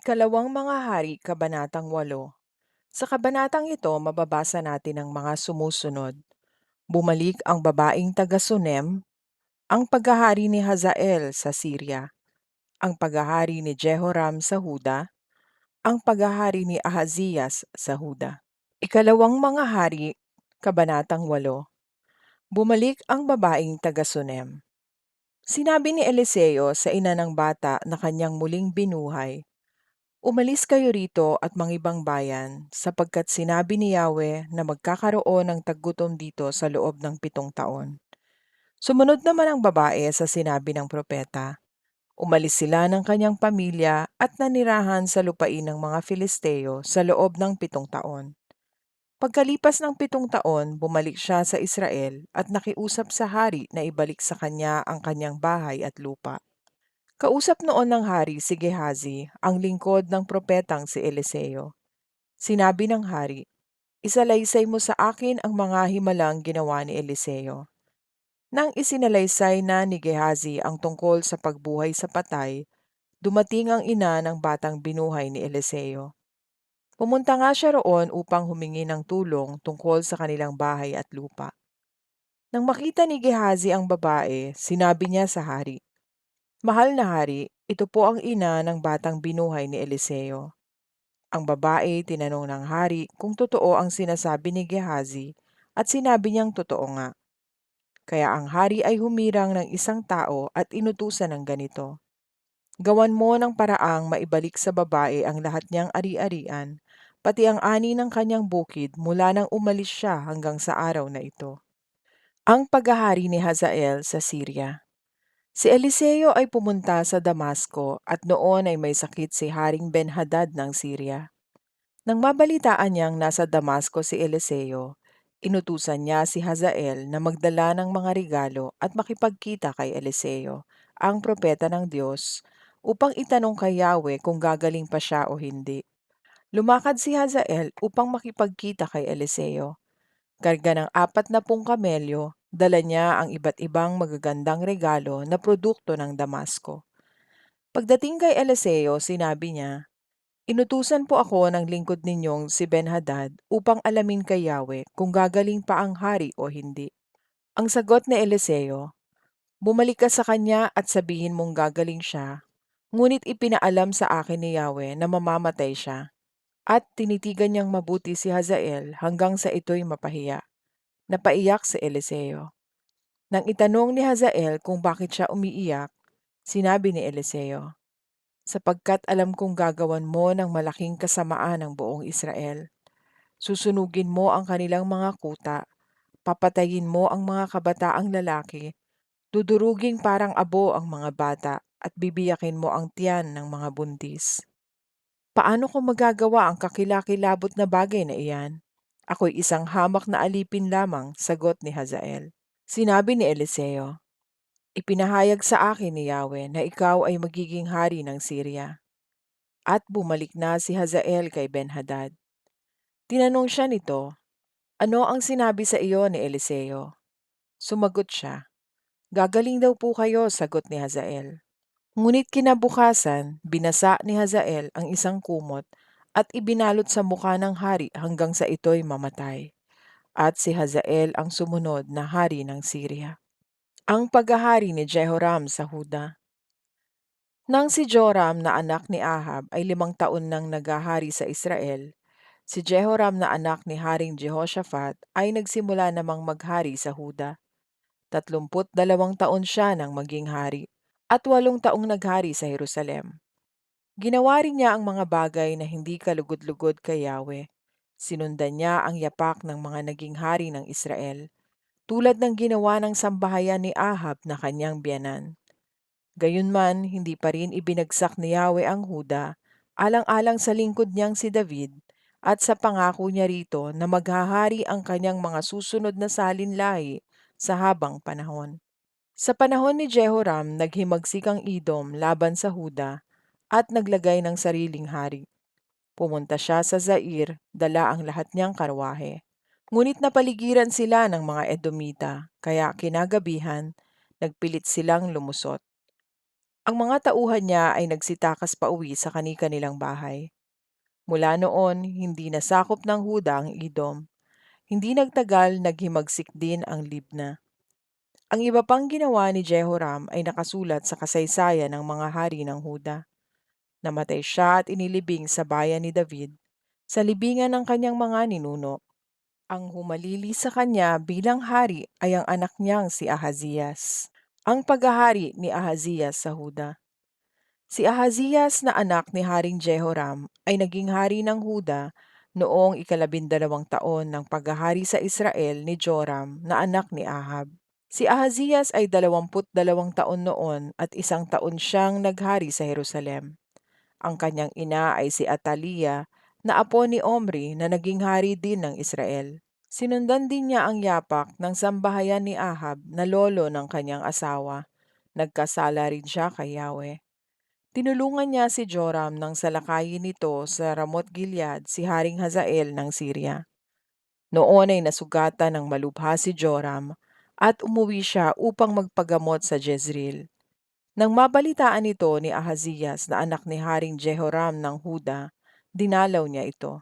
Ikalawang mga hari, Kabanatang 8. Sa kabanatang ito, mababasa natin ang mga sumusunod. Bumalik ang babaeng taga-Sunem, ang paghahari ni Hazael sa Syria, ang paghahari ni Jehoram sa Huda, ang paghahari ni Ahazias sa Huda. Ikalawang mga hari, Kabanatang 8. Bumalik ang babaeng taga-Sunem. Sinabi ni Eliseo sa ina ng bata na kanyang muling binuhay, "Umalis kayo rito at mangibang bayan, sapagkat sinabi ni Yahweh na magkakaroon ng taggutom dito sa loob ng 7 taon." Sumunod naman ang babae sa sinabi ng propeta. Umalis sila ng kanyang pamilya at nanirahan sa lupain ng mga Filisteo sa loob ng 7 taon. Pagkalipas ng 7 taon, bumalik siya sa Israel at nakiusap sa hari na ibalik sa kanya ang kanyang bahay at lupa. Kausap noon ng hari si Gehazi, ang lingkod ng propetang si Eliseo. Sinabi ng hari, "Isalaysay mo sa akin ang mga himalang ginawa ni Eliseo." Nang isinalaysay na ni Gehazi ang tungkol sa pagbuhay sa patay, dumating ang ina ng batang binuhay ni Eliseo. Pumunta nga siya roon upang humingi ng tulong tungkol sa kanilang bahay at lupa. Nang makita ni Gehazi ang babae, sinabi niya sa hari, "Mahal na hari, ito po ang ina ng batang binuhay ni Eliseo." Ang babae tinanong ng hari kung totoo ang sinasabi ni Gehazi at sinabi niyang totoo nga. Kaya ang hari ay humirang ng isang tao at inutusan ng ganito, "Gawan mo ng paraang maibalik sa babae ang lahat niyang ari-arian, pati ang ani ng kanyang bukid mula nang umalis siya hanggang sa araw na ito." Ang paghahari ni Hazael sa Syria. Si Eliseo ay pumunta sa Damasco at noon ay may sakit si Haring Ben-Hadad ng Syria. Nang mabalitaan niyang nasa Damasco si Eliseo, inutusan niya si Hazael na magdala ng mga regalo at makipagkita kay Eliseo, ang propeta ng Diyos, upang itanong kay Yahweh kung gagaling pa siya o hindi. Lumakad si Hazael upang makipagkita kay Eliseo. Karga ng 40 kamelyo, dala niya ang iba't ibang magagandang regalo na produkto ng Damasco. Pagdating kay Eliseo, sinabi niya, "Inutusan po ako ng lingkod ninyong si Ben-Hadad upang alamin kay Yahweh kung gagaling pa ang hari o hindi." Ang sagot ni Eliseo, "Bumalik ka sa kanya at sabihin mong gagaling siya, ngunit ipinaalam sa akin ni Yahweh na mamamatay siya." At tinitigan niyang mabuti si Hazael hanggang sa ito'y mapahiya. Napaiyak si Eliseo. Nang itanong ni Hazael kung bakit siya umiiyak, sinabi ni Eliseo, "Sapagkat alam kong gagawan mo ng malaking kasamaan ng buong Israel. Susunugin mo ang kanilang mga kuta, papatayin mo ang mga kabataang lalaki, duduruging parang abo ang mga bata, at bibiyakin mo ang tiyan ng mga buntis. Paano ko magagawa ang kakilakilabot na bagay na iyan? Ako'y isang hamak na alipin lamang," sagot ni Hazael. Sinabi ni Eliseo, "Ipinahayag sa akin ni Yahweh na ikaw ay magiging hari ng Syria." At bumalik na si Hazael kay Ben-Hadad. Tinanong siya nito, "Ano ang sinabi sa iyo ni Eliseo?" Sumagot siya, "Gagaling daw po kayo," sagot ni Hazael. Ngunit kinabukasan, binasa ni Hazael ang isang kumot at ibinalot sa mukha ng hari hanggang sa ito'y mamatay. At si Hazael ang sumunod na hari ng Syria. Ang paghahari ni Jehoram sa Huda. Nang si Joram na anak ni Ahab ay 5 taon nang naghahari sa Israel, si Jehoram na anak ni Haring Jehoshaphat ay nagsimula namang maghari sa Huda. 32 taon siya nang maging hari, at 8 taong naghari sa Jerusalem. Ginawa rin niya ang mga bagay na hindi kalugod-lugod kay Yahweh. Sinundan niya ang yapak ng mga naging hari ng Israel, tulad ng ginawa ng sambahayan ni Ahab na kanyang biyanan. Gayunman, hindi pa rin ibinagsak ni Yahweh ang Huda, alang-alang sa lingkod niyang si David, at sa pangako niya rito na maghahari ang kanyang mga susunod na salinlahi sa habang panahon. Sa panahon ni Jehoram, naghimagsik ang Edom laban sa Huda at naglagay ng sariling hari. Pumunta siya sa Zair, dala ang lahat niyang karwahe. Ngunit napaligiran sila ng mga Edomita, kaya kinagabihan, nagpilit silang lumusot. Ang mga tauhan niya ay nagsitakas pauwi sa kani-kanilang bahay. Mula noon, hindi nasakop ng Huda ang Edom. Hindi nagtagal, naghimagsik din ang Libna. Ang iba pang ginawa ni Jehoram ay nakasulat sa kasaysayan ng mga hari ng Huda. Namatay siya at inilibing sa bayan ni David, sa libingan ng kanyang mga ninuno. Ang humalili sa kanya bilang hari ay ang anak niyang si Ahazias. Ang paghahari ni Ahazias sa Huda. Si Ahazias na anak ni Haring Jehoram ay naging hari ng Huda noong ika-12 taon ng paghahari sa Israel ni Joram na anak ni Ahab. Si Ahazias ay 22 taon noon at 1 taon siyang naghari sa Jerusalem. Ang kanyang ina ay si Atalia na apo ni Omri na naging hari din ng Israel. Sinundan din niya ang yapak ng sambahayan ni Ahab na lolo ng kanyang asawa. Nagkasala rin siya kay Yahweh. Tinulungan niya si Joram nang salakayin nito sa Ramoth Gilead si Haring Hazael ng Syria. Noon ay nasugatan ng malubha si Joram at umuwi siya upang magpagamot sa Jezreel. Nang mabalitaan ito ni Ahazias na anak ni Haring Jehoram ng Huda, dinalaw niya ito.